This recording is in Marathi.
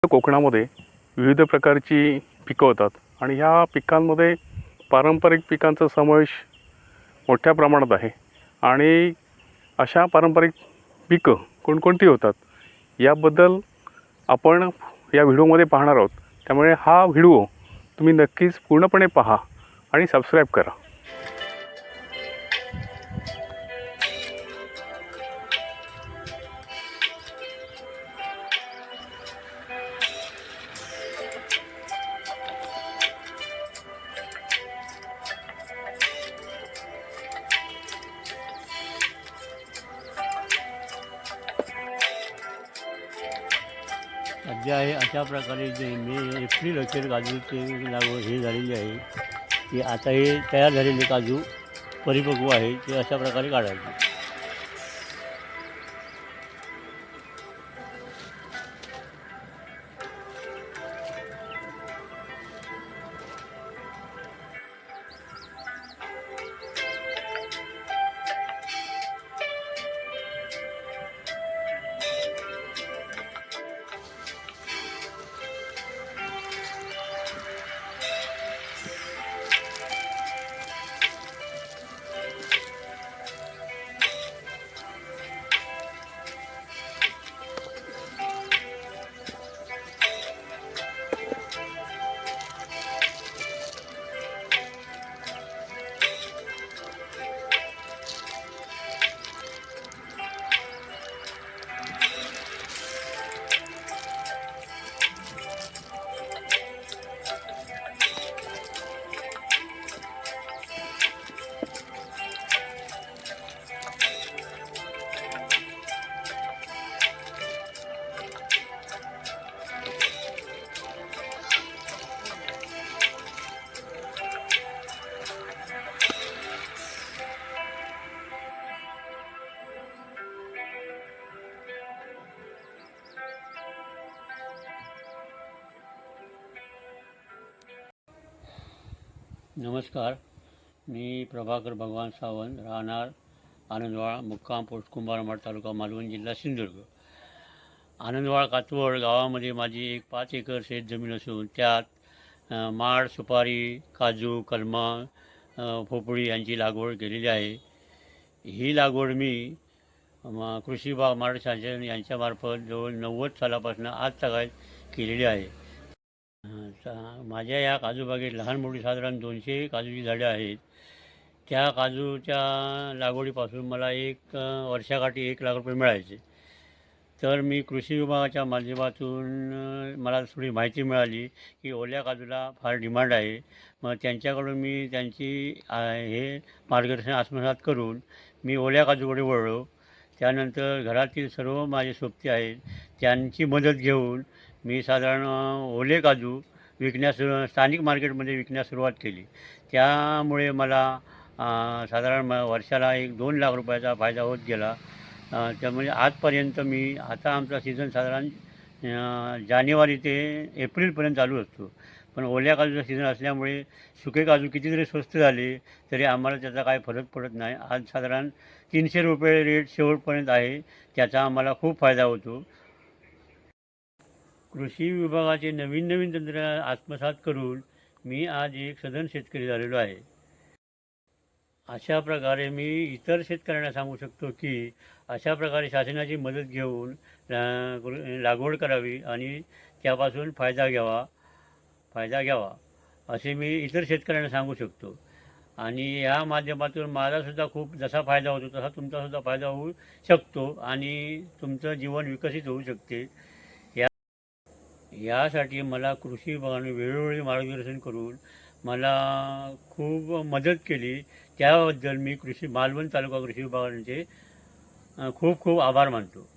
कोकणामध्ये विविध प्रकारची पिकं होतात आणि ह्या पिकांमध्ये पारंपरिक पिकांचा समावेश मोठ्या प्रमाणात आहे आणि अशा पारंपरिक पिकं कोणकोणती होतात याबद्दल आपण या व्हिडिओमध्ये पाहणार आहोत। त्यामुळे हा व्हिडिओ तुम्ही नक्कीच पूर्णपणे पहा आणि सबस्क्राईब करा। सध्या आहे अशा प्रकारे जे मे एप्रिल अखेर काजूची लागवड हे झालेली आहे की आता हे तयार झालेले काजू परिपक्व आहे ते अशा प्रकारे काढायचे। नमस्कार, मी प्रभाकर भगवान सावंत, राहणार आनंदवाळ, मुक्काम पोस्ट कुंभारमाड, तालुका मालवण, जिल्हा सिंधुदुर्ग। आनंदवाळ कातवड गावामध्ये माझी एक 5 एकर शेत जमीन असून त्यात माड, सुपारी, काजू, कलमा, पोपळी यांची लागवड केलेली आहे। ही लागवड मी कृषी विभाग महाराष्ट्र शासन यांच्यामार्फत जवळ 90 सालापासून आज तगायत केलेली आहे। माझ्या या काजू बागेत लहान मोठी साधारण 200 काजूची झाडे आहेत। त्या काजूच्या लागवडीपासून मला एक वर्षाकाठी 1 लाख रुपये मिळायचे। तर मी कृषी विभागाच्या माध्यमातून मला थोडी माहिती मिळाली की ओल्या काजूला फार डिमांड आहे। मग त्यांच्याकडून मी त्यांची हे मार्गदर्शन आत्मसात करून मी ओल्या काजूकडे वळलो। त्यानंतर घरातील सर्व माझे सोबती आहेत त्यांची मदत घेऊन मी साधारण ओले काजू विकण्यास स्थानिक मार्केटमध्ये विकण्यास सुरुवात केली। त्यामुळे मला साधारण वर्षाला 1-2 लाख रुपयाचा फायदा होत गेला। त्यामुळे आजपर्यंत आता आमचा सीझन साधारण जानेवारी ते एप्रिलपर्यंत चालू असतो। पण ओल्या काजूचा सीझन असल्यामुळे सुके काजू किती जरी स्वस्त झाले तरी आम्हाला त्याचा काही फरक पडत नाही। आज साधारण 300 रुपये रेट शेवटपर्यंत आहे, त्याचा आम्हाला खूप फायदा होतो। कृषी विभागाचे नवीन तंत्र आत्मसात करून मी आज एक सधन शेतकरी झालेलो आहे। अशा प्रकारे मी इतर शेतकऱ्यांना सांगू शकतो की अशा प्रकारे शासनाची मदत घेऊन लागवड करावी आणि त्यापासून फायदा घ्यावा असे मी इतर शेतकऱ्यांना सांगू शकतो। आणि या माध्यमातून माझासुद्धा खूप जसा फायदा होतो तसा तुमचासुद्धा फायदा होऊ शकतो आणि तुमचं जीवन विकसित होऊ शकते। यासाठी मला कृषी विभागाने वेळोवेळी मार्गदर्शन करून मला खूप मदत केली। त्याबद्दल मी मालवण तालुका कृषी विभागाचे खूप खूप आभार मानतो।